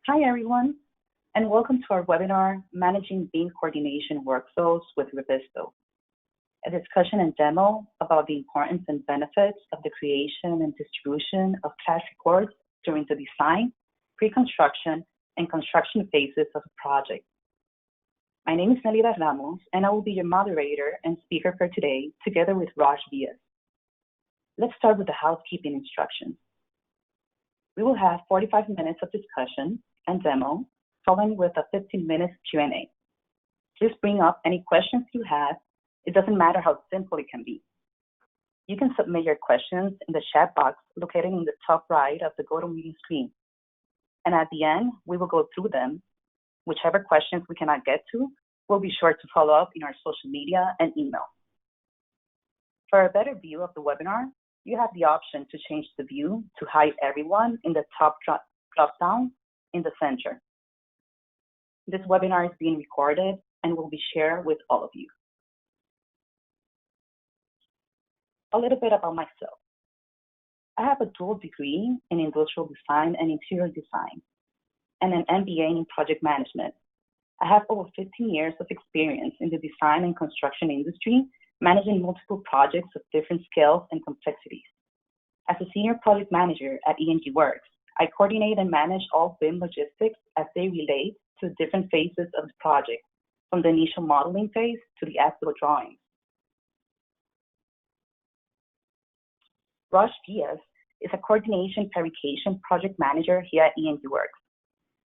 Hi, everyone, and welcome to our webinar, Managing BIM Coordination Workflows with Revizto, a discussion and demo about the importance and benefits of the creation and distribution of cash reports during the design, pre-construction, and construction phases of a project. My name is Nelida and Ramos, and I will be your moderator and speaker for today, together with Raj Vyas. Let's start with the housekeeping instructions. We will have 45 minutes of discussion and demo, following with a 15-minute Q&A. Please bring up any questions you have. It doesn't matter how simple it can be. You can submit your questions in the chat box located in the top right of the GoToMeeting screen. And at the end, we will go through them. Whichever questions we cannot get to, we'll be sure to follow up in our social media and email. For a better view of the webinar, you have the option to change the view to hide everyone in the top drop-down in the center. This webinar is being recorded and will be shared with all of you. A little bit about myself. I have a dual degree in industrial design and interior design, and an MBA in project management. I have over 15 years of experience in the design and construction industry, managing multiple projects of different scales and complexities. As a senior project manager at ENGworks, I coordinate and manage all BIM logistics as they relate to different phases of the project, from the initial modeling phase to the as-built drawings. Raj Vyas is a coordination fabrication project manager here at ENGworks.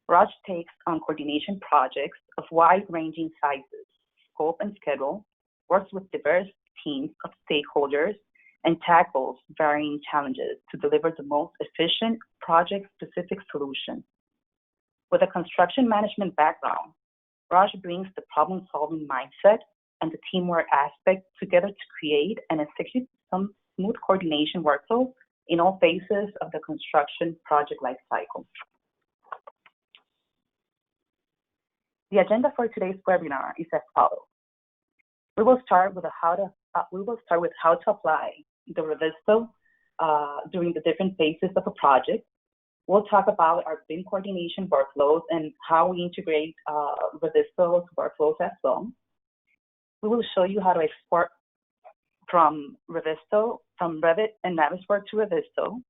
Raj takes on coordination projects of wide-ranging sizes, scope, and schedule, works with diverse teams of stakeholders, and tackles varying challenges to deliver the most efficient project-specific solution. With a construction management background, Raj brings the problem-solving mindset and the teamwork aspect together to create and execute some smooth coordination workflows in all phases of the construction project lifecycle. The agenda for today's webinar is as follows. We will start with how to apply the Revizto during the different phases of a project. We'll talk about our BIM coordination workflows and how we integrate Revizto's workflows as well. We will show you how to export from Revizto, from Revit and Navisworks to Revizto,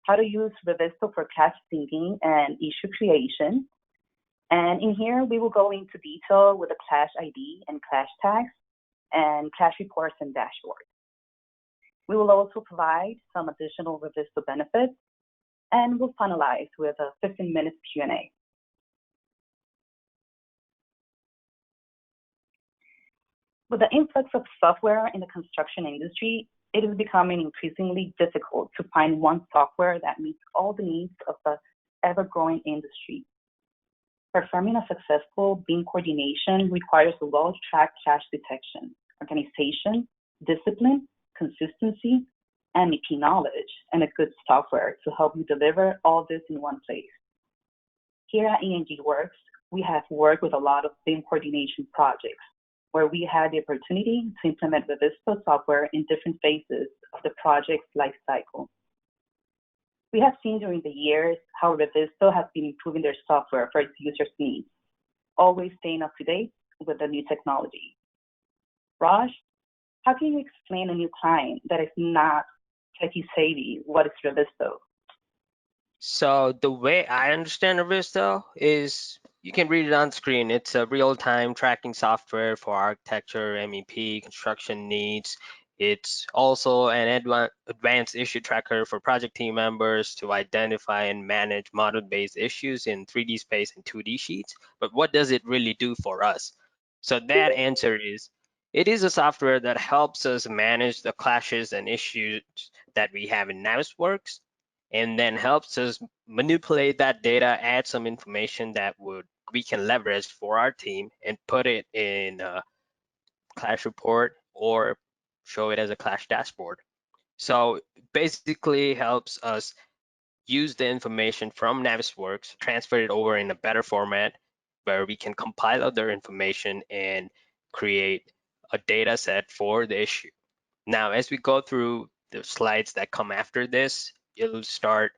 how to use Revizto for cash syncing and issue creation. And in here, we will go into detail with the clash ID and clash tags and clash reports and dashboards. We will also provide some additional Revizto benefits, and we'll finalize with a 15-minute Q&A. With the influx of software in the construction industry, it is becoming increasingly difficult to find one software that meets all the needs of the ever-growing industry. Performing a successful BIM coordination requires a well-tracked clash detection, organization, discipline, consistency, and EP knowledge, and a good software to help you deliver all this in one place. Here at ENGworks, we have worked with a lot of BIM coordination projects where we had the opportunity to implement Revizto software in different phases of the project's life cycle. We have seen during the years how Revizto has been improving their software for its users' needs, always staying up to date with the new technology. Raj, how can you explain a new client that is not techie savvy what is Revizto? So the way I understand Revizto is you can read it on screen. It's a real-time tracking software for architecture, MEP, construction needs. It's also an advanced issue tracker for project team members to identify and manage model-based issues in 3D space and 2D sheets. But what does it really do for us? So that answer is, it is a software that helps us manage the clashes and issues that we have in Navisworks, and then helps us manipulate that data, add some information that we can leverage for our team and put it in a clash report or show it as a clash dashboard. So basically helps us use the information from Navisworks, transfer it over in a better format where we can compile other information and create a data set for the issue. Now, as we go through the slides that come after this, you'll start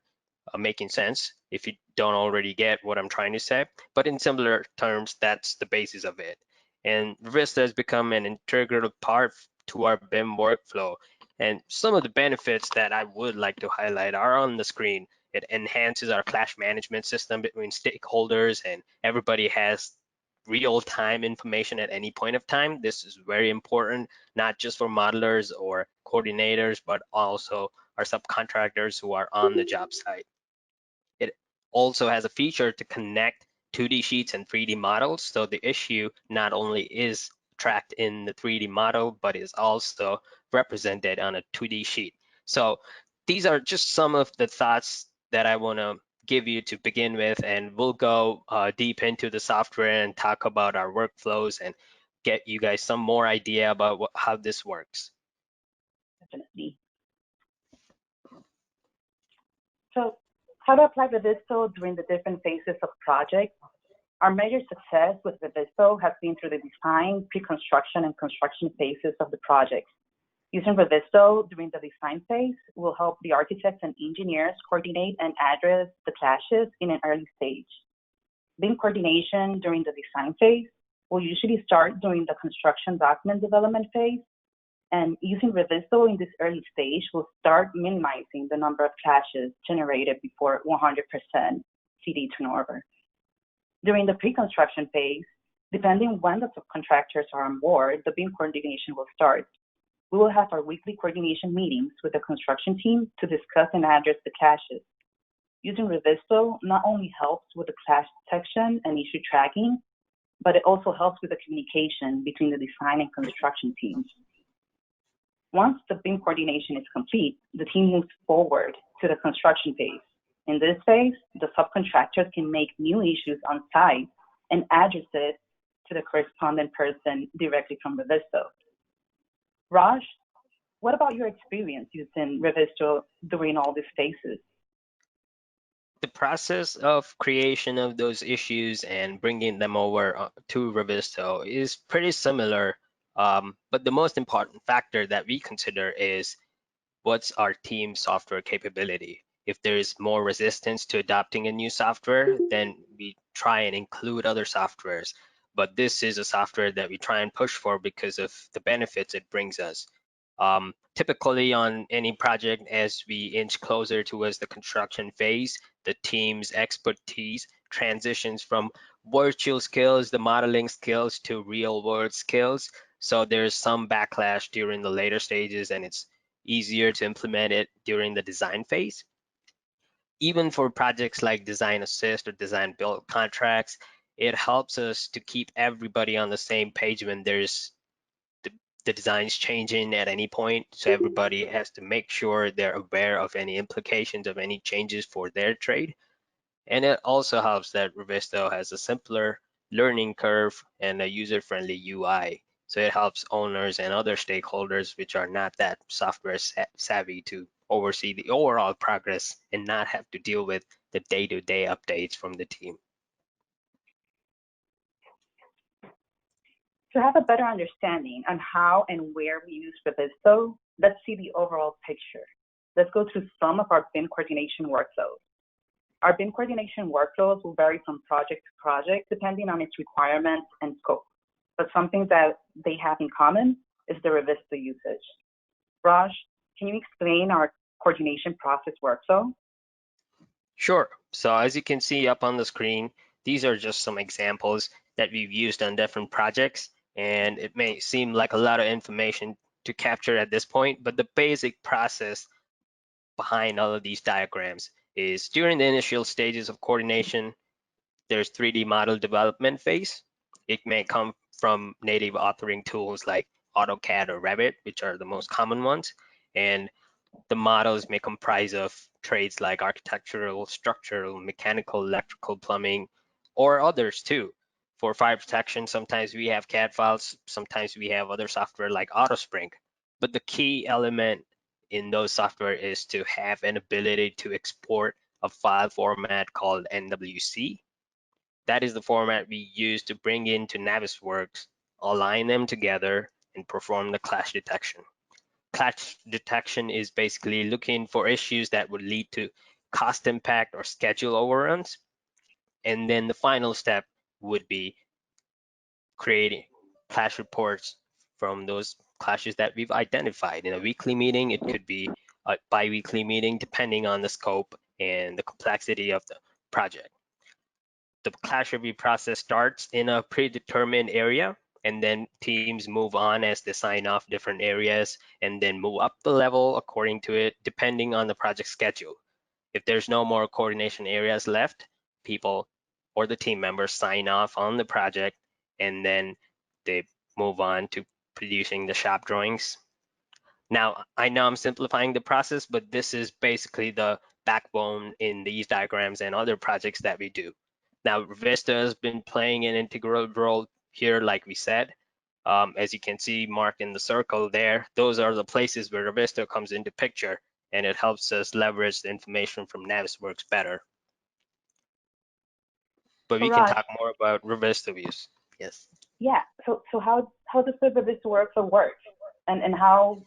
making sense if you don't already get what I'm trying to say. But in similar terms, that's the basis of it. And Revizto has become an integral part to our BIM workflow. And some of the benefits that I would like to highlight are on the screen. It enhances our clash management system between stakeholders, and everybody has real-time information at any point of time. This is very important, not just for modelers or coordinators, but also our subcontractors who are on the job site. It also has a feature to connect 2D sheets and 3D models. So the issue not only is tracked in the 3D model, but is also represented on a 2D sheet. So these are just some of the thoughts that I want to give you to begin with, and we'll go deep into the software and talk about our workflows and get you guys some more idea about how this works. Definitely. So how to apply Revizto during the different phases of project? Our major success with Revizto has been through the design, pre-construction, and construction phases of the project. Using Revizto during the design phase will help the architects and engineers coordinate and address the clashes in an early stage. BIM coordination during the design phase will usually start during the construction document development phase, and using Revizto in this early stage will start minimizing the number of clashes generated before 100% CD turnover. During the pre-construction phase, depending when the subcontractors are on board, the BIM coordination will start. We will have our weekly coordination meetings with the construction team to discuss and address the clashes. Using Revizto not only helps with the clash detection and issue tracking, but it also helps with the communication between the design and construction teams. Once the BIM coordination is complete, the team moves forward to the construction phase. In this phase, the subcontractors can make new issues on site and address it to the correspondent person directly from Revizto. Raj, what about your experience using Revizto during all these phases? The process of creation of those issues and bringing them over to Revizto is pretty similar, but the most important factor that we consider is what's our team software capability. If there's more resistance to adopting a new software, then we try and include other softwares. But this is a software that we try and push for because of the benefits it brings us. Typically on any project, as we inch closer towards the construction phase, the team's expertise transitions from virtual skills, the modeling skills, to real world skills. So there's some backlash during the later stages, and it's easier to implement it during the design phase. Even for projects like design assist or design build contracts, it helps us to keep everybody on the same page when there's the design's changing at any point. So everybody has to make sure they're aware of any implications of any changes for their trade. And it also helps that Revizto has a simpler learning curve and a user-friendly UI. So it helps owners and other stakeholders which are not that software savvy to oversee the overall progress and not have to deal with the day-to-day updates from the team. To have a better understanding on how and where we use Revizto, let's see the overall picture. Let's go through some of our BIM coordination workflows. Our BIM coordination workflows will vary from project to project depending on its requirements and scope. But something that they have in common is the Revizto usage. Raj, can you explain our coordination process workflow? Sure. So as you can see up on the screen, these are just some examples that we've used on different projects. And it may seem like a lot of information to capture at this point, but the basic process behind all of these diagrams is during the initial stages of coordination, there's 3D model development phase. It may come from native authoring tools like AutoCAD or Revit, which are the most common ones. And the models may comprise of trades like architectural, structural, mechanical, electrical, plumbing, or others too. For fire protection, sometimes we have CAD files, sometimes we have other software like AutoSpring. But the key element in those software is to have an ability to export a file format called NWC. That is the format we use to bring into Navisworks, align them together, and perform the clash detection. Clash detection is basically looking for issues that would lead to cost impact or schedule overruns. And then the final step would be creating clash reports from those clashes that we've identified. In a weekly meeting, it could be a bi-weekly meeting, depending on the scope and the complexity of the project. The clash review process starts in a predetermined area, and then teams move on as they sign off different areas and then move up the level according to it, depending on the project schedule. If there's no more coordination areas left, people or the team members sign off on the project, and then they move on to producing the shop drawings. Now, I know I'm simplifying the process, but this is basically the backbone in these diagrams and other projects that we do. Now, Vista has been playing an integral role here, like we said. As you can see marked in the circle there, those are the places where Revizto comes into picture, and it helps us leverage the information from Navisworks better. But So we can Raj, talk more about Revizto views. Yes. yeah. So how does the this workflow work, and how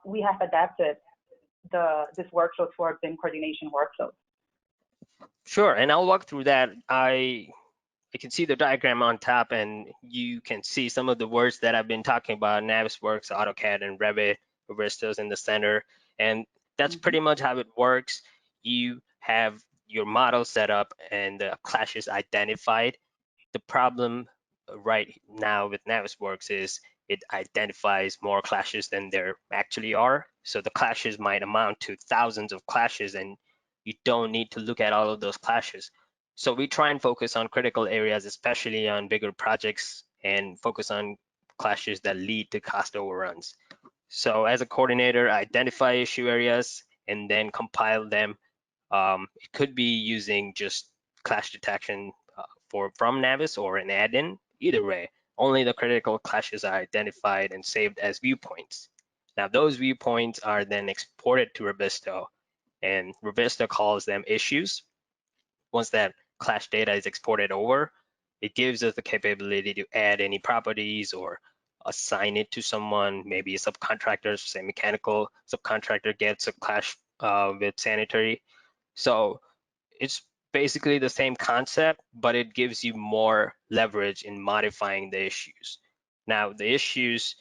we have adapted this workflow to our BIM coordination workflows? Sure, and I'll walk through that. I can see the diagram on top, and you can see some of the words that I've been talking about: Navisworks, AutoCAD, and Revit. Revisto's in the center, and that's Mm-hmm. pretty much how it works. You have your model set up and the clashes identified. The problem right now with Navisworks is it identifies more clashes than there actually are. So the clashes might amount to thousands of clashes, and you don't need to look at all of those clashes. So we try and focus on critical areas, especially on bigger projects, and focus on clashes that lead to cost overruns. So as a coordinator, identify issue areas and then compile them. It could be using just clash detection from Navis or an add-in. Either way, only the critical clashes are identified and saved as viewpoints. Now those viewpoints are then exported to Revizto, and Revizto calls them issues. Once that clash data is exported over, it gives us the capability to add any properties or assign it to someone, maybe a subcontractor, say mechanical subcontractor gets a clash with sanitary. So it's basically the same concept, but it gives you more leverage in modifying the issues. Now, the issues,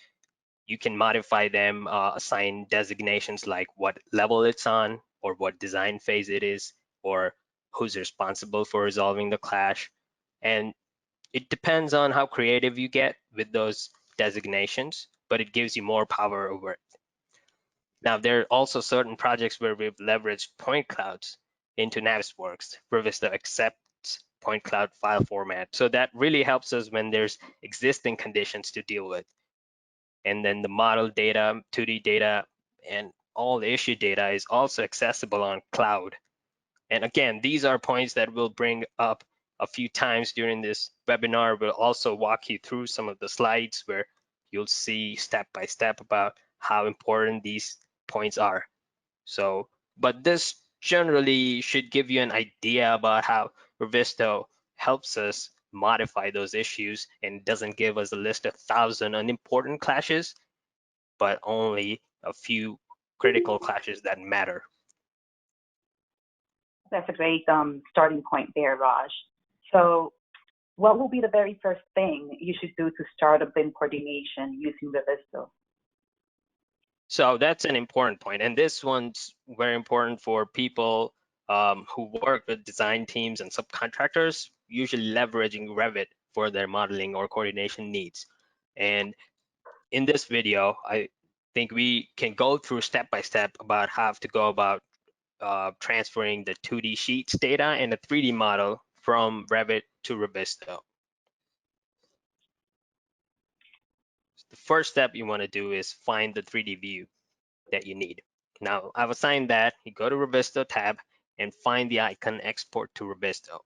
you can modify them, assign designations like what level it's on, or what design phase it is, or who's responsible for resolving the clash. And it depends on how creative you get with those designations, but it gives you more power over it. Now, there are also certain projects where we've leveraged point clouds into Navisworks. Revizto accepts point cloud file format. So that really helps us when there's existing conditions to deal with. And then the model data, 2D data, and all the issue data is also accessible on cloud. And again, these are points that we'll bring up a few times during this webinar. We'll also walk you through some of the slides where you'll see step by step about how important these points are. So, but this generally should give you an idea about how Revizto helps us modify those issues and doesn't give us a list of 1,000 unimportant clashes, but only a few critical clashes that matter. That's a great starting point there, Raj. So what will be the very first thing you should do to start a BIM coordination using Revizto? So that's an important point, and this one's very important for people who work with design teams and subcontractors, usually leveraging Revit for their modeling or coordination needs. And in this video, I think we can go through step by step about how to go about transferring the 2D sheets data and the 3D model from Revit to Revizto. The first step you want to do is find the 3D view that you need. Now, I've assigned that. You go to Revizto tab and find the icon Export to Revizto.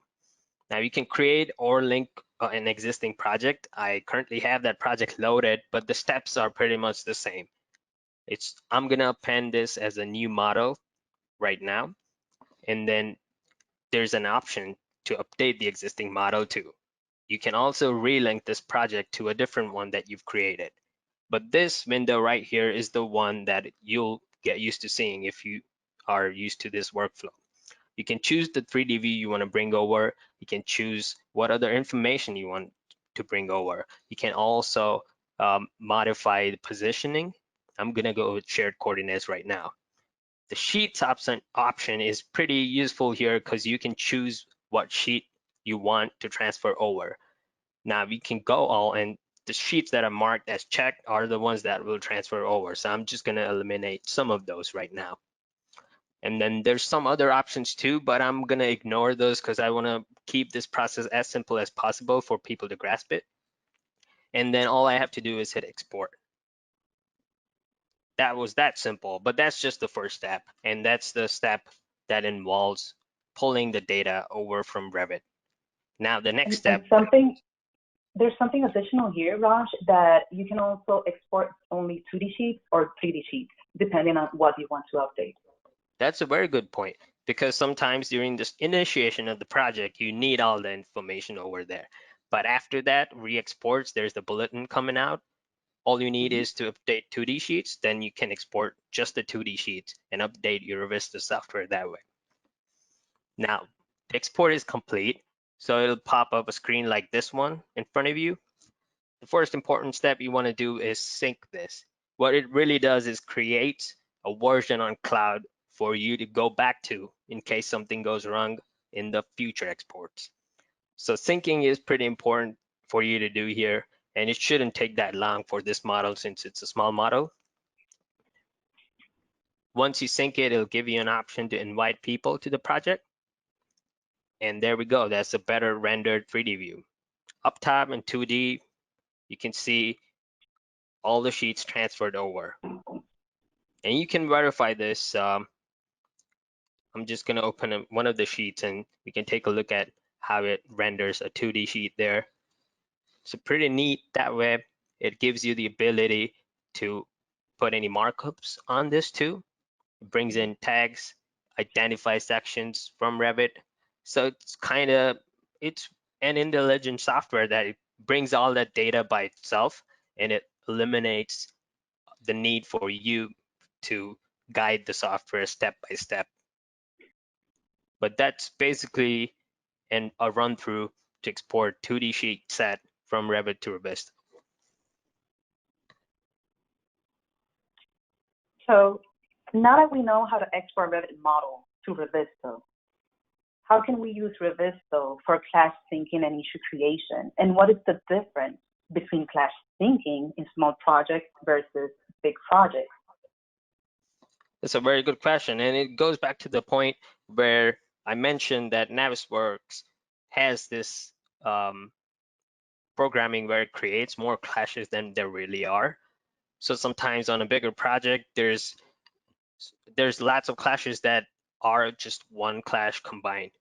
Now, you can create or link an existing project. I currently have that project loaded, but the steps are pretty much the same. I'm going to append this as a new model right now, and then there's an option to update the existing model too. You can also relink this project to a different one that you've created. But this window right here is the one that you'll get used to seeing if you are used to this workflow. You can choose the 3D view you want to bring over. You can choose what other information you want to bring over. You can also modify the positioning. I'm gonna go with shared coordinates right now. The sheets option is pretty useful here because you can choose what sheet you want to transfer over. Now we can go all, and the sheets that are marked as checked are the ones that will transfer over. So I'm just gonna eliminate some of those right now. And then there's some other options too, but I'm gonna ignore those because I wanna keep this process as simple as possible for people to grasp it. And then all I have to do is hit export. That was that simple, but that's just the first step. And that's the step that involves pulling the data over from Revit. Now the next And step, there's something additional here, Raj, that you can also export only 2D sheets or 3D sheets, depending on what you want to update. that's a very good point, because sometimes during this initiation of the project, you need all the information over there. But after that, re-exports, there's the bulletin coming out. All you need is to update 2D sheets, then you can export just the 2D sheets and update your Revizto software that way. Now, the export is complete, so it'll pop up a screen like this one in front of you. The first important step you want to do is sync this. What it really does is create a version on cloud for you to go back to in case something goes wrong in the future exports. So syncing is pretty important for you to do here, and it shouldn't take that long for this model since it's a small model. Once you sync it, it'll give you an option to invite people to the project. And there we go, that's a better rendered 3D view. Up top in 2D, you can see all the sheets transferred over. And you can verify this. I'm just going to open one of the sheets and we can take a look at how it renders a 2D sheet there. So pretty neat that way. It gives you the ability to put any markups on this too. It brings in tags, identifies sections from Revit. So it's an intelligent software that it brings all that data by itself, and it eliminates the need for you to guide the software step by step. But that's basically a run through to export 2D sheet set from Revit to Revizto. So now that we know how to export Revit model to Revizto, how can we use Revizto for clash syncing and issue creation? And what is the difference between clash syncing in small projects versus big projects? That's a very good question, and it goes back to the point where I mentioned that Navisworks has this programming where it creates more clashes than there really are. So sometimes on a bigger project, there's lots of clashes that are just one clash combined,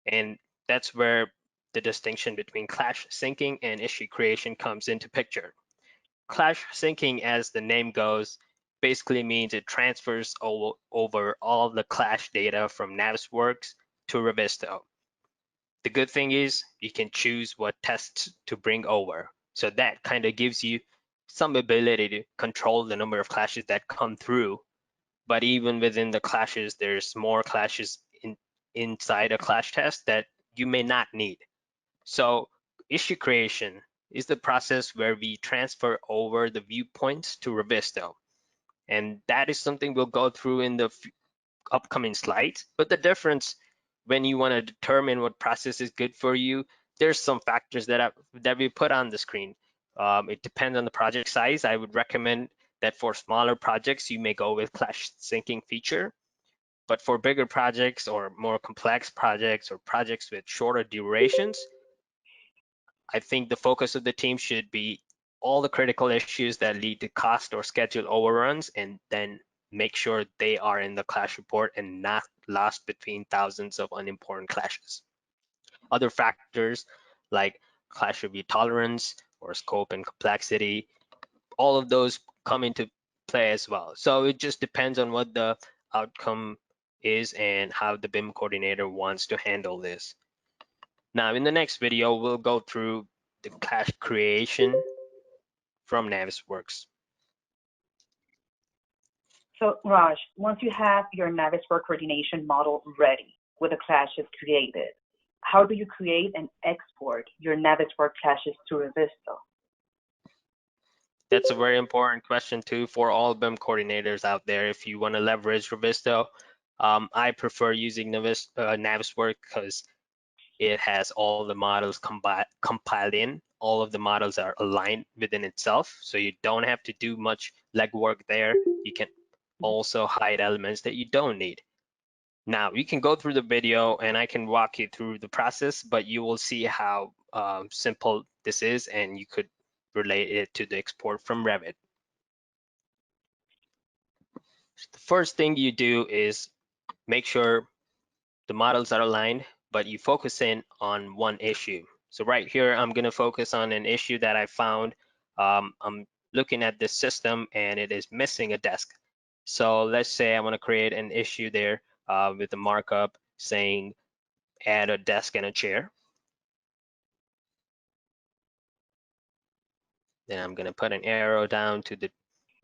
and that's where the distinction between clash syncing and issue creation comes into picture. Clash syncing, as the name goes, basically means it transfers over all the clash data from Navisworks to Revizto. The good thing is you can choose what tests to bring over. So that kind of gives you some ability to control the number of clashes that come through. But even within the clashes, there's more clashes inside a clash test that you may not need. So issue creation is the process where we transfer over the viewpoints to Revizto. And that is something we'll go through in the upcoming slides. But the difference when you want to determine what process is good for you, there's some factors that we put on the screen. It depends on the project size. I would recommend that for smaller projects, you may go with clash syncing feature. But for bigger projects or more complex projects or projects with shorter durations, I think the focus of the team should be all the critical issues that lead to cost or schedule overruns, and then make sure they are in the clash report and not lost between thousands of unimportant clashes. Other factors like clash review tolerance or scope and complexity, all of those come into play as well. So it just depends on what the outcome is and how the BIM coordinator wants to handle this. Now, in the next video, we'll go through the clash creation from Navisworks. So Raj, once you have your Navisworks coordination model ready with the clashes created, how do you create and export your Navisworks clashes to Revizto? That's a very important question too for all BIM coordinators out there. If you want to leverage Revizto, I prefer using Navisworks because it has all the models compiled in. All of the models are aligned within itself, so you don't have to do much legwork there. You can also hide elements that you don't need. Now, you can go through the video and I can walk you through the process, but you will see how simple this is, and you could relate it to the export from Revit. The first thing you do is make sure the models are aligned, but you focus in on one issue. So right here, I'm going to focus on an issue that I found. I'm looking at this system and it is missing a desk. So let's say I want to create an issue there with a markup saying add a desk and a chair. Then I'm going to put an arrow down to the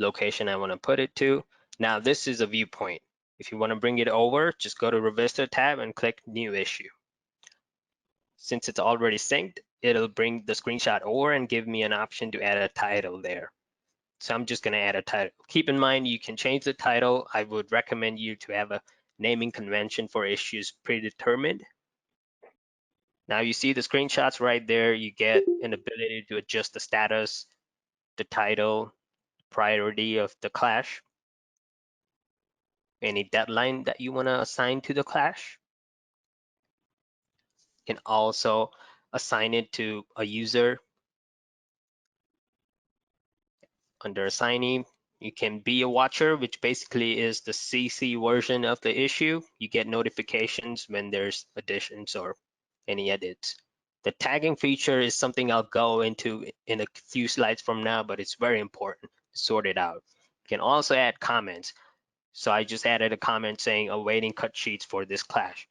location I want to put it to. Now this is a viewpoint. If you want to bring it over, just go to Revizto tab and click New Issue. Since it's already synced, it'll bring the screenshot over and give me an option to add a title there. So I'm just going to add a title. Keep in mind, you can change the title. I would recommend you to have a naming convention for issues predetermined. Now you see the screenshots right there. You get an ability to adjust the status, the title, priority of the clash, any deadline that you want to assign to the clash. You can also assign it to a user. Under assignee, you can be a watcher, which basically is the CC version of the issue. You get notifications when there's additions or any edits. The tagging feature is something I'll go into in a few slides from now, but it's very important to sort it out. You can also add comments. So I just added a comment saying awaiting cut sheets for this clash.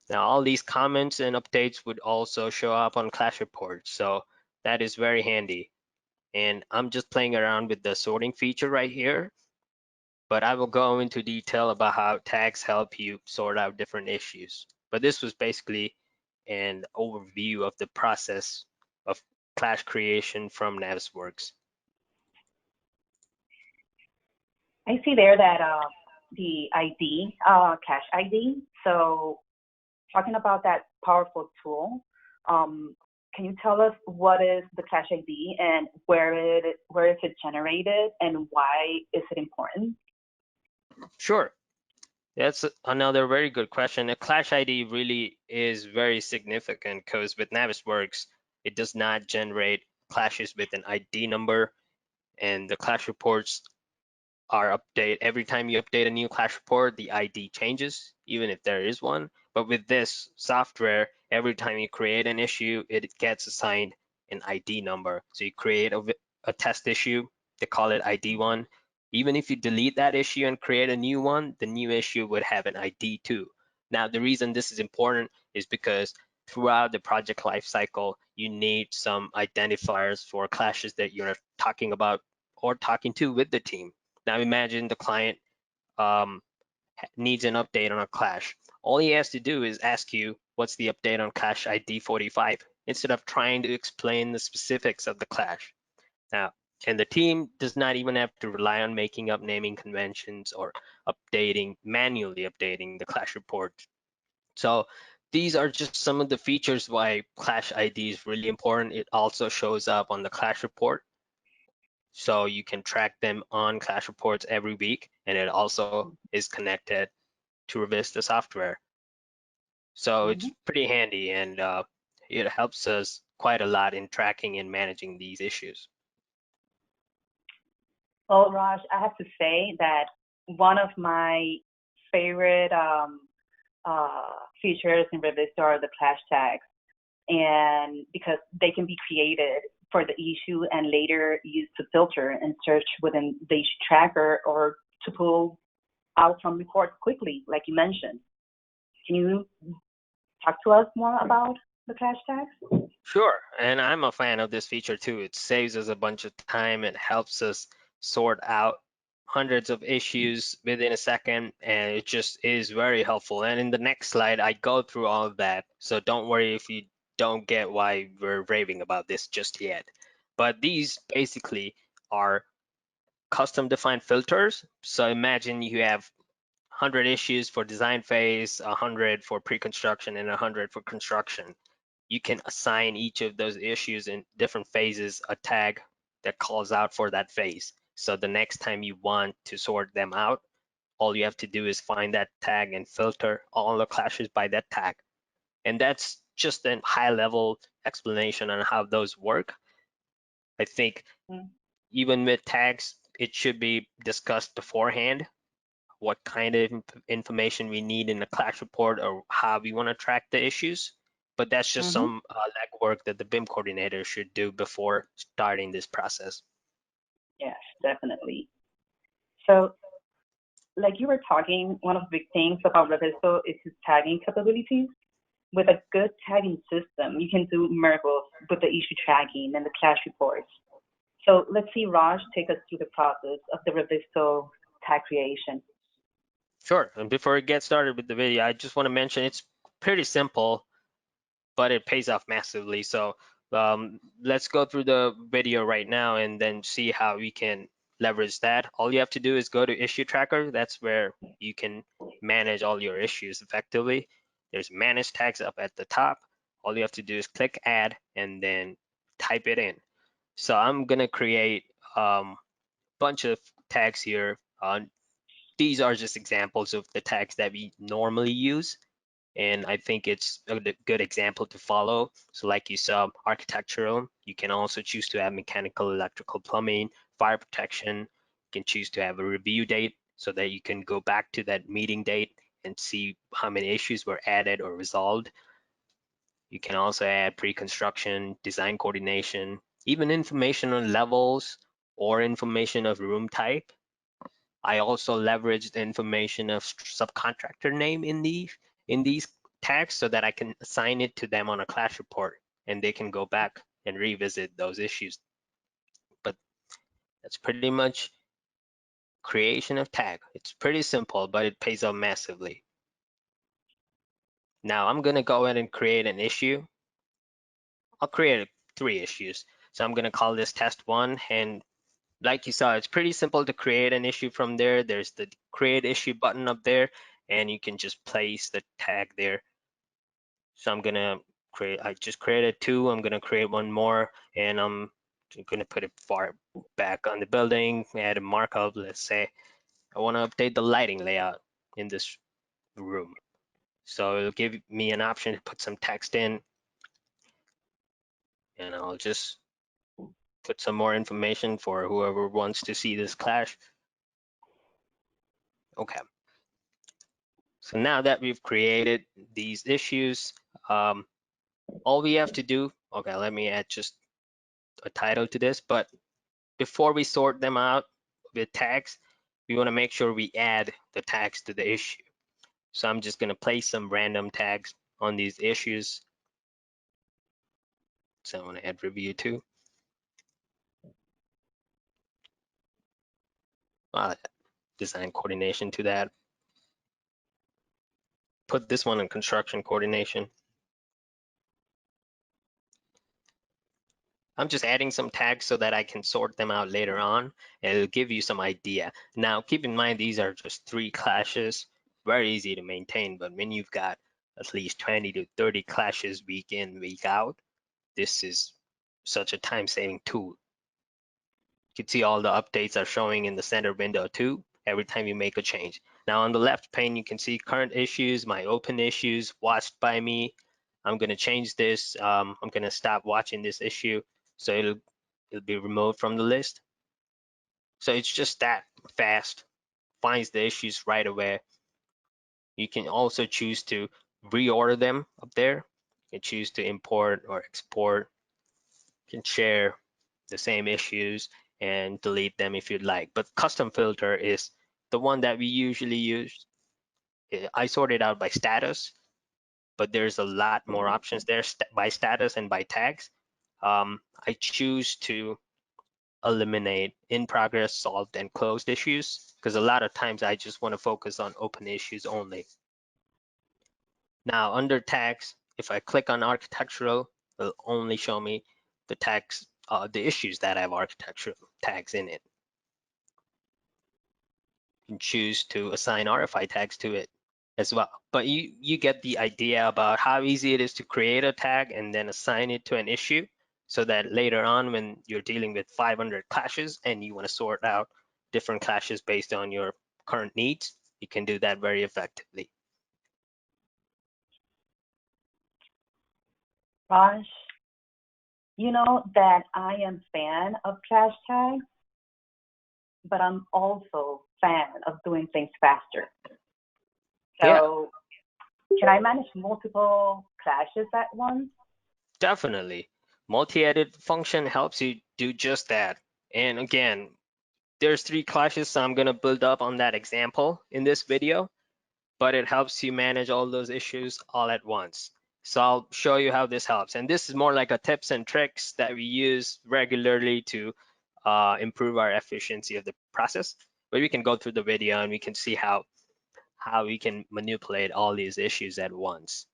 Now all these comments and updates would also show up on clash reports. So that is very handy. And I'm just playing around with the sorting feature right here, but I will go into detail about how tags help you sort out different issues. But this was basically an overview of the process of clash creation from Navisworks. I see there that the ID, cache ID. So talking about that powerful tool, can you tell us what is the cache ID and where is it generated and why is it important? Sure. That's another very good question. A clash ID really is very significant because with Navisworks, it does not generate clashes with an ID number, and the clash reports are update every time you update a new clash report, the ID changes, even if there is one. But with this software, every time you create an issue, it gets assigned an ID number. So you create a test issue, they call it ID1. Even if you delete that issue and create a new one, the new issue would have an ID too. Now, the reason this is important is because throughout the project lifecycle, you need some identifiers for clashes that you're talking about or talking to with the team. Now imagine the client needs an update on a clash. All he has to do is ask you, what's the update on clash ID 45, instead of trying to explain the specifics of the clash. Now, and the team does not even have to rely on making up naming conventions or manually updating the clash report. So these are just some of the features why clash ID is really important. It also shows up on the clash report, so you can track them on clash reports every week, and it also is connected to Revizto software. So it's pretty handy, and it helps us quite a lot in tracking and managing these issues. Well, Raj, I have to say that one of my favorite features in Revizto are the clash tags, and because they can be created for the issue and later used to filter and search within the issue tracker or to pull out from reports quickly, like you mentioned. Can you talk to us more about the clash tags? Sure, and I'm a fan of this feature too. It saves us a bunch of time and helps us sort out hundreds of issues within a second, and it just is very helpful. And in the next slide, I go through all of that, so don't worry if you don't get why we're raving about this just yet. But these basically are custom defined filters. So imagine you have 100 issues for design phase, 100 for pre-construction, and 100 for construction. You can assign each of those issues in different phases a tag that calls out for that phase. So the next time you want to sort them out, all you have to do is find that tag and filter all the clashes by that tag. And that's just a high level explanation on how those work. I think Mm. even with tags, it should be discussed beforehand what kind of information we need in the clash report or how we want to track the issues. But that's just Mm-hmm. some legwork that the BIM coordinator should do before starting this process. Yes, definitely. So, like you were talking, one of the big things about Revizto is its tagging capabilities. With a good tagging system, you can do miracles with the issue tracking and the clash reports. So let's see Raj take us through the process of the Revizto tag creation. Sure, and before we get started with the video, I just want to mention it's pretty simple, but it pays off massively. So let's go through the video right now and then see how we can leverage that. All you have to do is go to issue tracker. That's where you can manage all your issues effectively. There's manage tags up at the top. All you have to do is click add and then type it in. So I'm gonna create a bunch of tags here. These are just examples of the tags that we normally use, and I think it's a good example to follow. So like you saw, architectural, you can also choose to have mechanical, electrical, plumbing, fire protection. You can choose to have a review date so that you can go back to that meeting date and see how many issues were added or resolved. You can also add pre-construction, design coordination, even information on levels or information of room type. I also leverage the information of subcontractor name in these tags so that I can assign it to them on a clash report and they can go back and revisit those issues. But that's pretty much creation of tag. It's pretty simple, but it pays off massively. Now I'm gonna go ahead and create an issue. I'll create 3 issues. So I'm gonna call this test 1, and like you saw, it's pretty simple to create an issue from there. There's the create issue button up there, and you can just place the tag there. So I just created 2. I'm gonna create one more, and I'm gonna put it far back on the building, add a markup. Let's say I wanna update the lighting layout in this room. So it'll give me an option to put some text in, and I'll just put some more information for whoever wants to see this clash. Okay. So now that we've created these issues, all we have to do, okay, let me add just a title to this, but before we sort them out with tags, we want to make sure we add the tags to the issue. So I'm just going to place some random tags on these issues. So I want to add review to. Design coordination to that. Put this one in construction coordination. I'm just adding some tags so that I can sort them out later on, and it'll give you some idea. Now, keep in mind, these are just 3 clashes, very easy to maintain, but when you've got at least 20 to 30 clashes week in, week out, this is such a time-saving tool. You can see all the updates are showing in the center window too, every time you make a change. Now on the left pane, you can see current issues, my open issues, watched by me. I'm gonna change this. I'm gonna stop watching this issue, so it'll be removed from the list. So it's just that fast, finds the issues right away. You can also choose to reorder them up there. You can choose to import or export. You can share the same issues and delete them if you'd like. But custom filter is the one that we usually use. I sort it out by status, but there's a lot more options there by status and by tags. I choose to eliminate in progress, solved, and closed issues because a lot of times I just want to focus on open issues only. Now under tags, if I click on architectural, it'll only show me the tags, the issues that have architectural tags in it. You can choose to assign RFI tags to it as well. But you get the idea about how easy it is to create a tag and then assign it to an issue so that later on when you're dealing with 500 clashes and you want to sort out different clashes based on your current needs, you can do that very effectively. Raj, you know that I am fan of clash tags, but I'm also fan of doing things faster. Yeah, So can I manage multiple clashes at once? definitely. Multi-edit function helps you do just that. And again, there's 3 clashes, so I'm gonna build up on that example in this video, but it helps you manage all those issues all at once. So I'll show you how this helps. And this is more like a tips and tricks that we use regularly to improve our efficiency of the process. But we can go through the video and we can see how we can manipulate all these issues at once.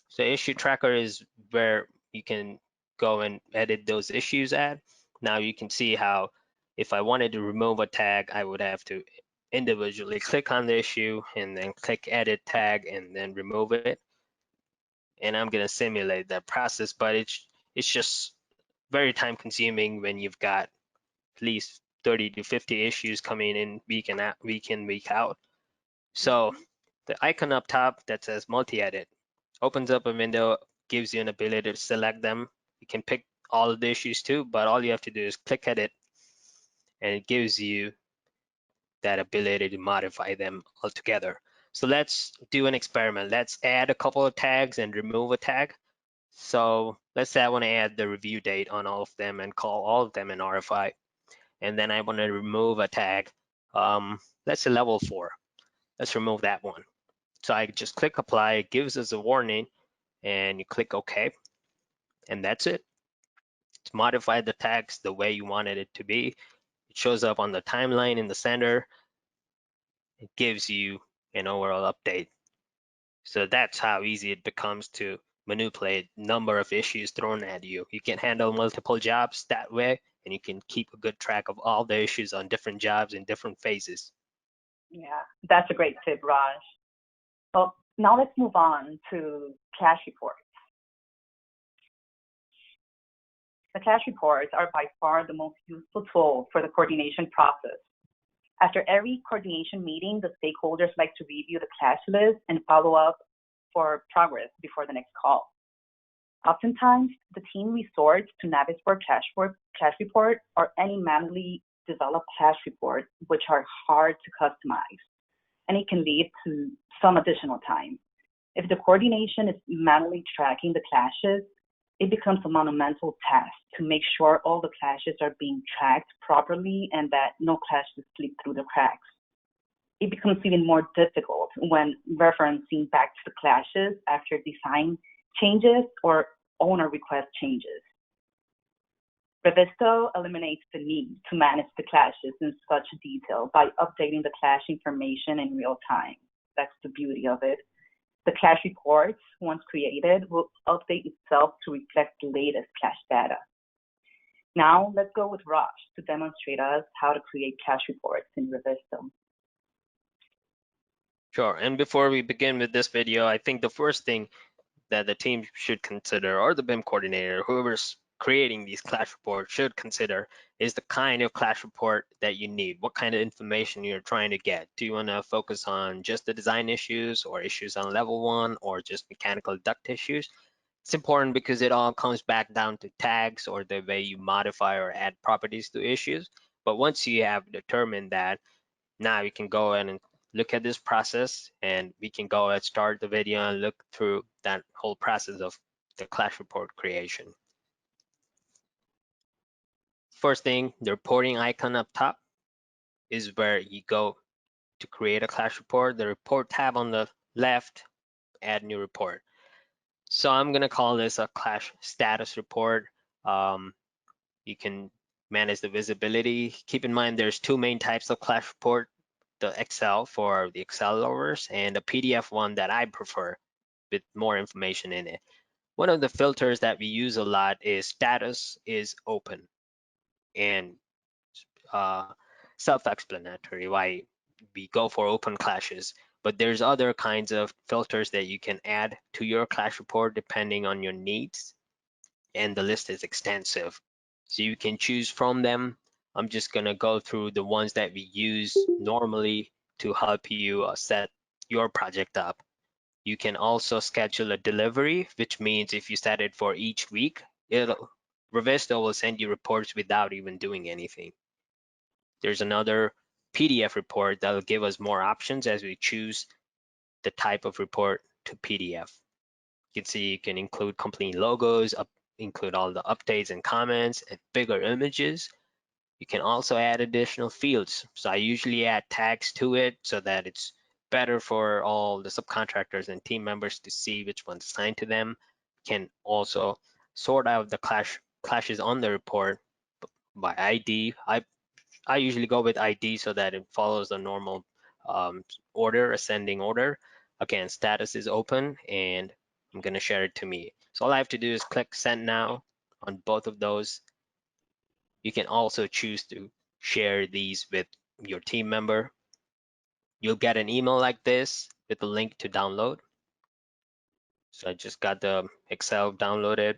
So issue tracker is where you can go and edit those issues at. Now you can see how if I wanted to remove a tag, I would have to individually click on the issue and then click edit tag and then remove it. And I'm gonna simulate that process, but it's just very time consuming when you've got at least 30 to 50 issues coming in week in, week out. So the icon up top that says multi-edit opens up a window, gives you an ability to select them. You can pick all of the issues too, but all you have to do is click edit and it gives you that ability to modify them altogether. So let's do an experiment. Let's add a couple of tags and remove a tag. So let's say I want to add the review date on all of them and call all of them an RFI. And then I want to remove a tag. Let's say level 4. Let's remove that one. So I just click apply, it gives us a warning, and you click OK, and that's it. It's modified the text the way you wanted it to be. It shows up on the timeline in the center. It gives you an overall update. So that's how easy it becomes to manipulate number of issues thrown at you. You can handle multiple jobs that way, and you can keep a good track of all the issues on different jobs in different phases. Yeah, that's a great tip, Raj. Well, now let's move on to clash reports. The clash reports are by far the most useful tool for the coordination process. After every coordination meeting, the stakeholders like to review the clash list and follow up for progress before the next call. Oftentimes, the team resorts to Navisworks clash report or any manually developed clash report, which are hard to customize, and it can lead to some additional time. If the coordination is manually tracking the clashes, it becomes a monumental task to make sure all the clashes are being tracked properly and that no clashes slip through the cracks. It becomes even more difficult when referencing back to the clashes after design changes or owner request changes. Revizto eliminates the need to manage the clashes in such detail by updating the clash information in real time. That's the beauty of it. The clash reports, once created, will update itself to reflect the latest clash data. Now, let's go with Raj to demonstrate us how to create clash reports in Revizto. Sure, and before we begin with this video, I think the first thing that the team should consider, or the BIM coordinator, whoever's creating these clash reports should consider, is the kind of clash report that you need. What kind of information you're trying to get. Do you want to focus on just the design issues or issues on level 1 or just mechanical duct issues? It's important because it all comes back down to tags or the way you modify or add properties to issues. But once you have determined that, now you can go in and look at this process, and we can go and start the video and look through that whole process of the clash report creation. First thing, the reporting icon up top. is where you go to create a clash report. The report tab on the left, add new report. So I'm gonna call this a clash status report. You can manage the visibility. Keep in mind there's two main types of clash report, the Excel for the Excel lovers and the PDF one that I prefer with more information in it. One of the filters that we use a lot is status is open, and uh, self-explanatory why we go for open clashes. But there's other kinds of filters that you can add to your clash report depending on your needs, and the list is extensive. So you can choose from them. I'm just gonna go through the ones that we use normally to help you set your project up. You can also schedule a delivery, which means if you set it for each week, Revizto will send you reports without even doing anything. There's another PDF report that will give us more options as we choose the type of report to PDF. You can see you can include company logos, include all the updates and comments and bigger images. You can also add additional fields. So I usually add tags to it so that it's better for all the subcontractors and team members to see which one's assigned to them. You can also sort out the clashes on the report by ID. I usually go with ID so that it follows the normal order, ascending order. Again, status is open and I'm gonna share it to me. So all I have to do is click send now on both of those. You can also choose to share these with your team member. You'll get an email like this with a link to download. So I just got the Excel downloaded.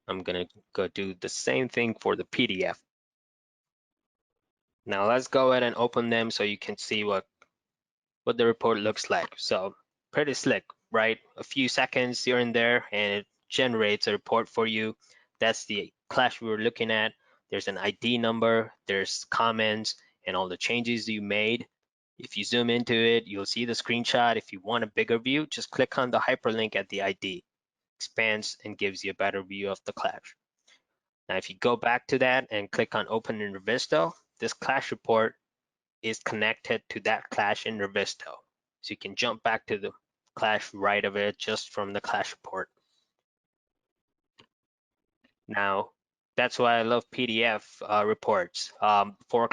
I'm gonna go do the same thing for the PDF. Now let's go ahead and open them so you can see what the report looks like. So pretty slick, right? A few seconds here and there, and it generates a report for you. That's the clash we were looking at. There's an ID number, there's comments, and all the changes you made. If you zoom into it, you'll see the screenshot. If you want a bigger view, just click on the hyperlink at the ID. Expands and gives you a better view of the clash. Now, if you go back to that and click on Open in Revizto, this clash report is connected to that clash in Revizto. So you can jump back to the clash right of it just from the clash report. Now, that's why I love PDF reports. For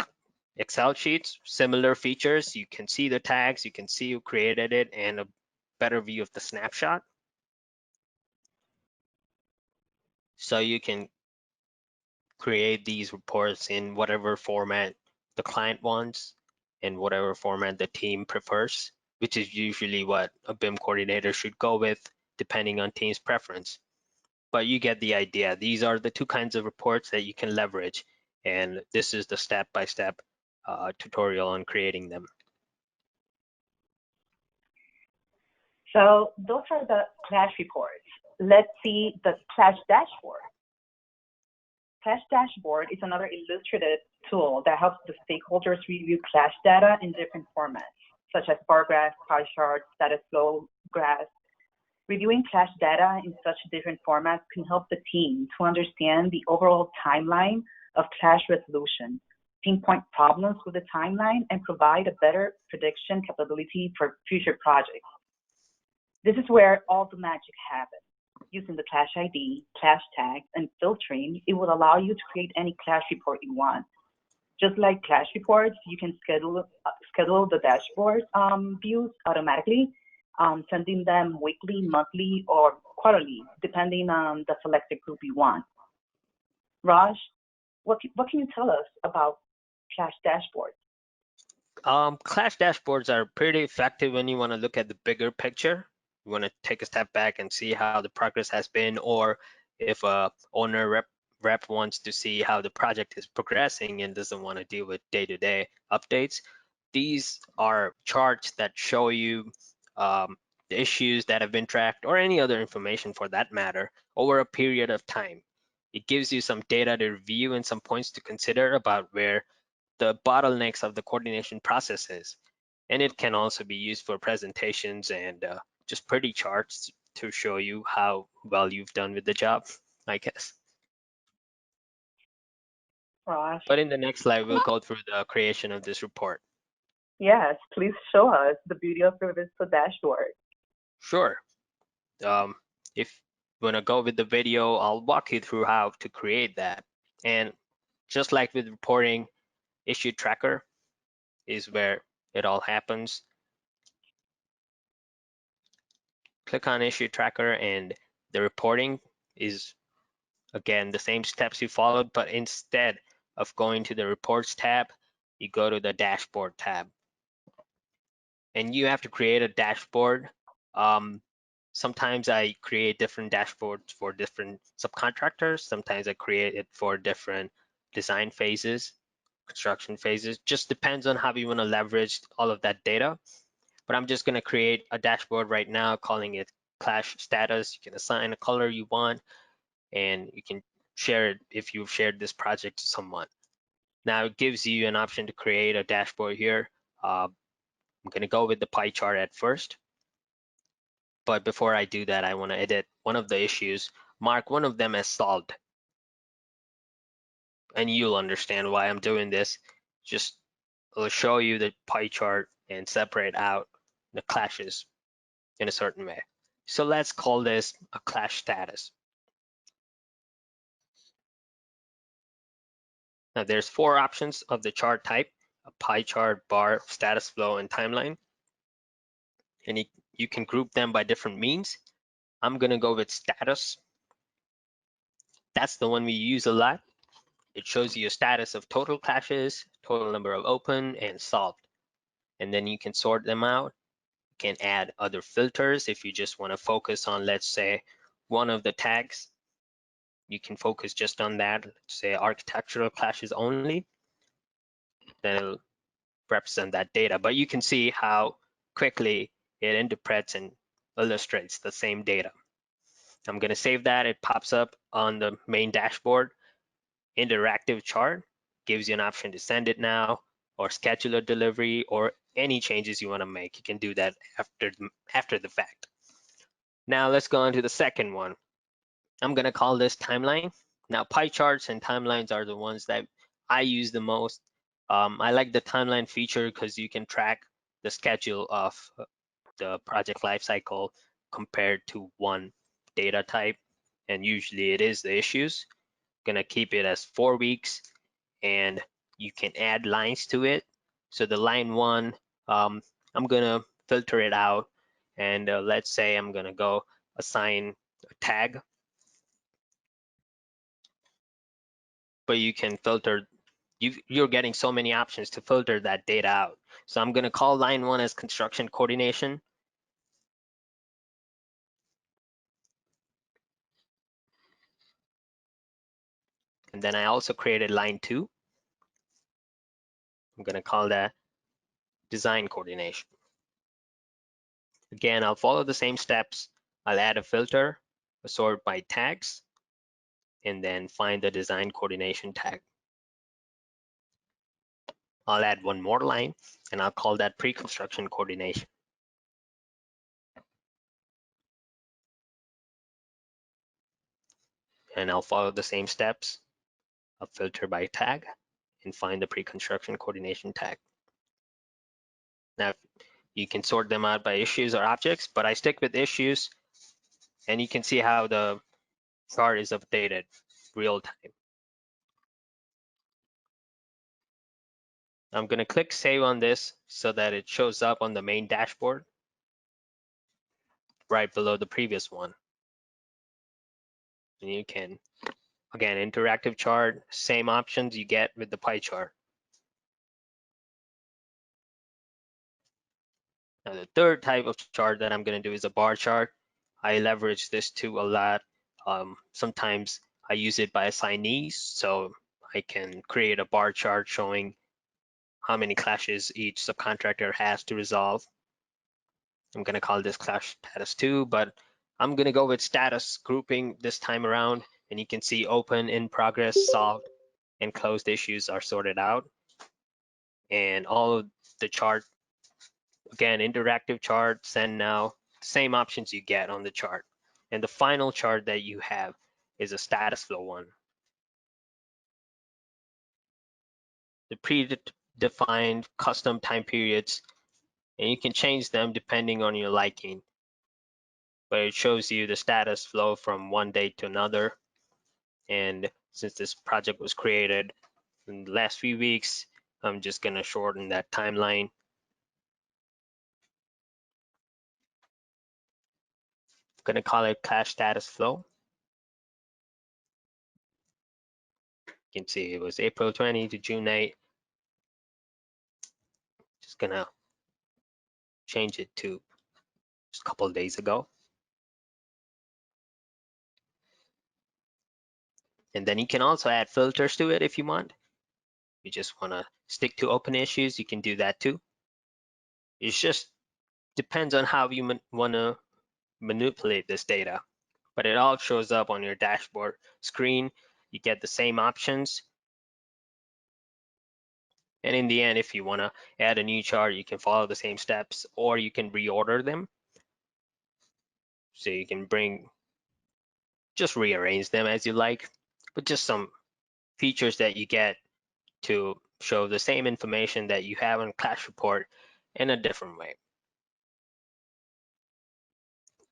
Excel sheets, similar features. You can see the tags, you can see who created it, and a better view of the snapshot. So you can create these reports in whatever format the client wants and whatever format the team prefers, which is usually what a BIM coordinator should go with depending on team's preference. But you get the idea. These are the two kinds of reports that you can leverage, and this is the step-by-step tutorial on creating them. So those are the clash reports. Let's see the clash dashboard. Clash dashboard is another illustrative tool that helps the stakeholders review clash data in different formats, such as bar graphs, pie charts, status flow graphs. Reviewing clash data in such different formats can help the team to understand the overall timeline of clash resolution, pinpoint problems with the timeline, and provide a better prediction capability for future projects. This is where all the magic happens. Using the clash ID, clash tags, and filtering, it will allow you to create any clash report you want. Just like clash reports, you can schedule the dashboard views automatically, sending them weekly, monthly, or quarterly, depending on the selected group you want. Raj, what can you tell us about clash dashboards? Clash dashboards are pretty effective when you want to look at the bigger picture. You want to take a step back and see how the progress has been, or if a owner rep wants to see how the project is progressing and doesn't want to deal with day-to-day updates. These are charts that show you the issues that have been tracked, or any other information for that matter, over a period of time. It gives you some data to review and some points to consider about where the bottlenecks of the coordination processes. And it can also be used for presentations and just pretty charts to show you how well you've done with the job, I guess. Raj. But in the next slide, we'll go through the creation of this report. Yes, please show us the beauty of the Revizto dashboard. Sure. If you want to go with the video, I'll walk you through how to create that. And just like with reporting, issue tracker is where it all happens. Click on issue tracker, and the reporting is, again, the same steps you followed, but instead of going to the reports tab, you go to the dashboard tab. And you have to create a dashboard. Sometimes I create different dashboards for different subcontractors. Sometimes I create it for different design phases, construction phases. Just depends on how you want to leverage all of that data. But I'm just going to create a dashboard right now, calling it clash status. You can assign a color you want, and you can share it if you've shared this project to someone. Now it gives you an option to create a dashboard here. I'm going to go with the pie chart at first. But before I do that, I want to edit one of the issues, mark one of them as solved. And you'll understand why I'm doing this. Just I'll show you the pie chart and separate out the clashes in a certain way. So let's call this a clash status. Now there's 4 options of the chart type: a pie chart, bar, status flow, and timeline. And you can group them by different means. I'm gonna go with status. That's the one we use a lot. It shows you a status of total clashes, total number of open, and solved. And then you can sort them out. You can add other filters if you just want to focus on, let's say, one of the tags. You can focus just on that, let's say architectural clashes only. Then it'll represent that data. But you can see how quickly it interprets and illustrates the same data. I'm going to save that. It pops up on the main dashboard. Interactive chart gives you an option to send it now, or schedule a delivery, or any changes you want to make. You can do that after the fact. Now let's go on to the second one. I'm going to call this timeline. Now pie charts and timelines are the ones that I use the most. I like the timeline feature because you can track the schedule of the project lifecycle compared to one data type, and usually it is the issues. Gonna keep it as 4 weeks, and you can add lines to it. So the line 1, I'm gonna filter it out, and let's say I'm gonna go assign a tag, but you can filter. You're getting so many options to filter that data out. So I'm gonna call line 1 as construction coordination. And then I also created line 2. I'm gonna call that design coordination. Again, I'll follow the same steps. I'll add a filter, sort by tags, and then find the design coordination tag. I'll add one more line, and I'll call that pre-construction coordination. And I'll follow the same steps. I'll filter by tag and find the pre-construction coordination tag. Now, you can sort them out by issues or objects, but I stick with issues, and you can see how the chart is updated real time. I'm going to click save on this so that it shows up on the main dashboard right below the previous one. And you can, again, interactive chart, same options you get with the pie chart. Now the third type of chart that I'm going to do is a bar chart. I leverage this too a lot. Sometimes I use it by assignees, so I can create a bar chart showing how many clashes each subcontractor has to resolve. I'm going to call this clash status 2, but I'm going to go with status grouping this time around, and you can see open, in progress, solved, and closed issues are sorted out. And all of the chart, again, interactive chart, send now, same options you get on the chart. And the final chart that you have is a status flow one. the predefined custom time periods, and you can change them depending on your liking. But it shows you the status flow from one date to another. And since this project was created in the last few weeks, I'm just gonna shorten that timeline. I'm gonna call it clash status flow. You can see it was April 20 to June 8. Just gonna change it to just a couple of days ago. And then you can also add filters to it if you want. You just wanna stick to open issues, you can do that too. It just depends on how you wanna manipulate this data. But it all shows up on your dashboard screen. You get the same options. And in the end, if you want to add a new chart, you can follow the same steps, or you can reorder them. So you can just rearrange them as you like, but just some features that you get to show the same information that you have on Clash Report in a different way.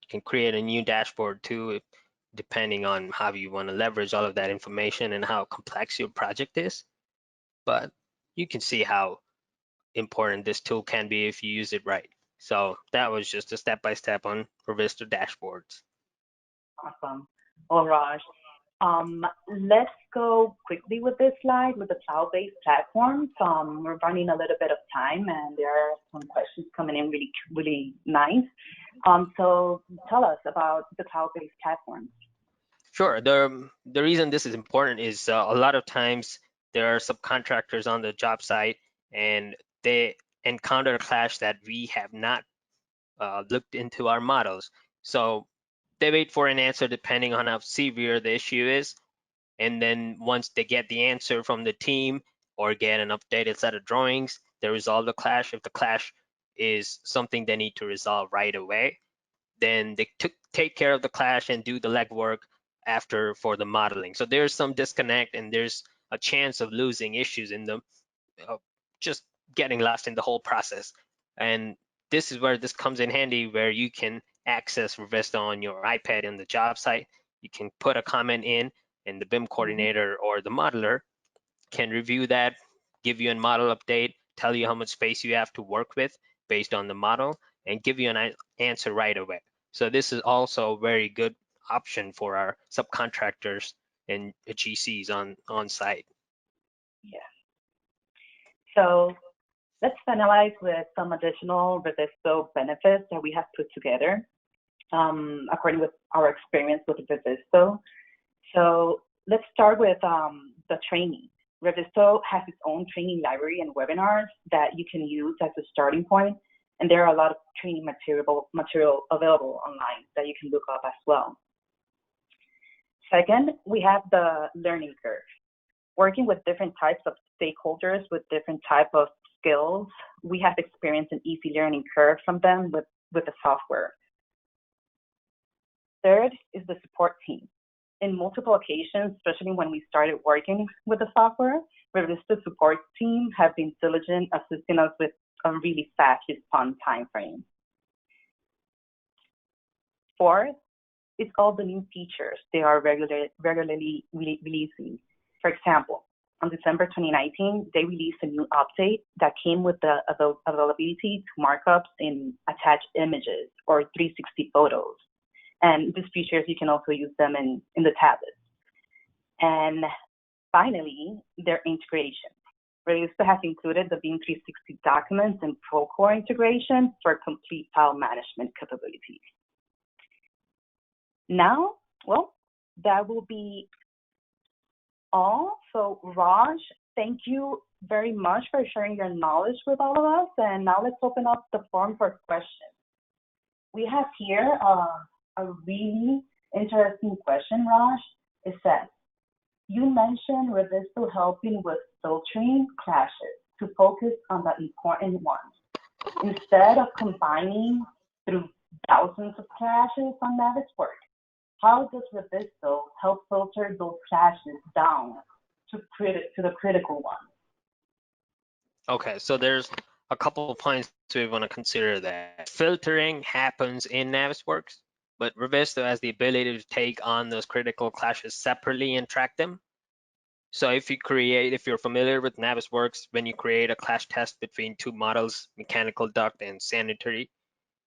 You can create a new dashboard too, depending on how you want to leverage all of that information and how complex your project is. But you can see how important this tool can be if you use it right. So that was just a step-by-step on Revizto dashboards. Awesome. Well, Raj, let's go quickly with this slide with the cloud-based platforms. We're running a little bit of time, and there are some questions coming in really nice. So tell us about the cloud-based platforms. Sure. The reason this is important is a lot of times there are subcontractors on the job site, and they encounter a clash that we have not looked into our models. So they wait for an answer depending on how severe the issue is. And then once they get the answer from the team or get an updated set of drawings, they resolve the clash. If the clash is something they need to resolve right away, then they take care of the clash and do the legwork after for the modeling. So there's some disconnect and there's a chance of losing issues in them, just getting lost in the whole process. And this is where this comes in handy, where you can access Revizto on your iPad in the job site. You can put a comment in, and the BIM coordinator or the modeler can review that, give you a model update, tell you how much space you have to work with based on the model, and give you an answer right away. So this is also a very good option for our subcontractors and GCs on site. Yeah. So let's finalize with some additional Revizto benefits that we have put together according with our experience with Revizto. So let's start with the training. Revizto has its own training library and webinars that you can use as a starting point, and there are a lot of training material available online that you can look up as well. Second, we have the learning curve. Working with different types of stakeholders with different type of skills, we have experienced an easy learning curve from them with the software. Third is the support team. In multiple occasions, especially when we started working with the software, Revizto support team have been diligent assisting us with a really fast response time frame. Fourth is all the new features they are regularly releasing. For example, on December 2019, they released a new update that came with the availability to markups in attached images or 360 photos. And these features, you can also use them in the tablets. And finally, their integration. Revizto has included the BIM 360 documents and Procore integration for complete file management capabilities. Now, well, that will be all. So Raj, thank you very much for sharing your knowledge with all of us. And now let's open up the forum for questions. We have here a really interesting question, Raj. It says, you mentioned Revizto helping with filtering clashes to focus on the important ones. Instead of combining through thousands of clashes on Navisworks, how does Revizto help filter those clashes down to the critical ones? Okay, so there's a couple of points we want to consider there. Filtering happens in Navisworks, but Revizto has the ability to take on those critical clashes separately and track them. So if you're familiar with Navisworks, when you create a clash test between two models, mechanical duct and sanitary,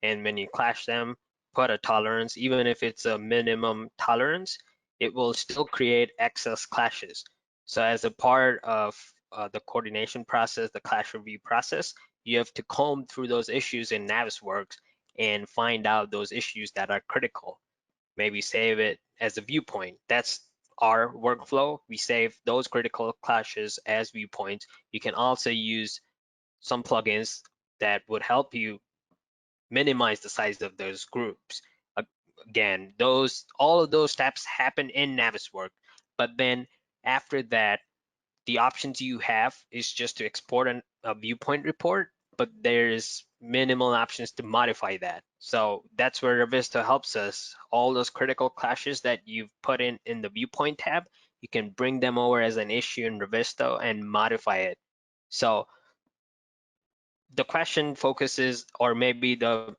and when you clash them, put a tolerance, even if it's a minimum tolerance, it will still create excess clashes. So as a part of the coordination process, the clash review process, you have to comb through those issues in Navisworks and find out those issues that are critical. Maybe save it as a viewpoint. That's our workflow. We save those critical clashes as viewpoints. You can also use some plugins that would help you minimize the size of those groups. Again, all of those steps happen in Navisworks, but then after that, the options you have is just to export a viewpoint report, but there's minimal options to modify that. So that's where Revizto helps us. All those critical clashes that you've put in the viewpoint tab, you can bring them over as an issue in Revizto and modify it. So the question focuses, or maybe the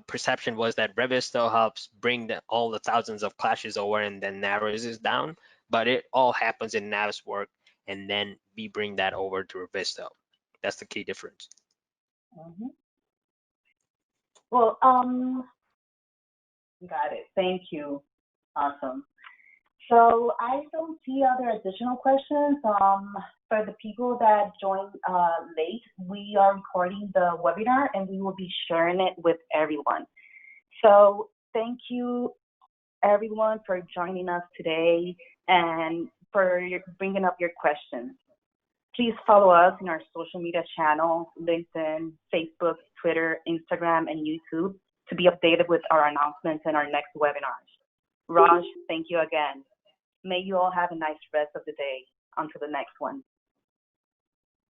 perception was that Revizto helps bring all the thousands of clashes over and then narrows it down, but it all happens in Navisworks, and then we bring that over to Revizto. That's the key difference. Mm-hmm. Well, got it. Thank you. Awesome. So I don't see other additional questions. For the people that joined late, we are recording the webinar and we will be sharing it with everyone. So thank you, everyone, for joining us today and for bringing up your questions. Please follow us in our social media channels, LinkedIn, Facebook, Twitter, Instagram, and YouTube to be updated with our announcements and our next webinars. Raj, thank you again. May you all have a nice rest of the day. Until the next one.